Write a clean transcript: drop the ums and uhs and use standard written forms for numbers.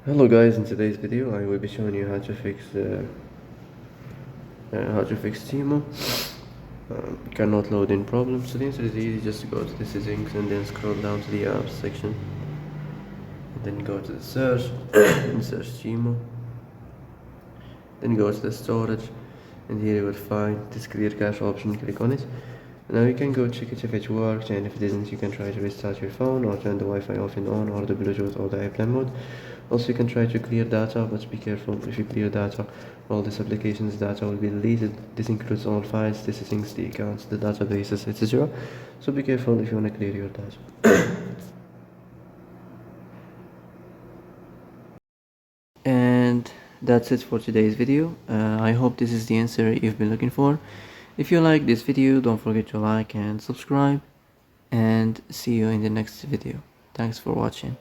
Hello guys, in today's video I will be showing you how to fix Temu. Cannot load in problems. So the answer is easy, just to go to the settings and then scroll down to the apps section. And then go to the search and search Temu. Then go to the storage and here you will find this clear cache option, click on it. Now you can go check it if it works, and if it isn't you can try to restart your phone or turn the Wi-Fi off and on, or the Bluetooth or the airplane mode. Also you can try to clear data, but be careful. If you clear data, all this application's data will be deleted. This includes all files, the settings, the accounts, the databases, etc. So be careful if you want to clear your data. And that's it for today's video. I hope this is the answer you've been looking for. If you like this video, don't forget to like and subscribe, and see you in the next video. Thanks for watching.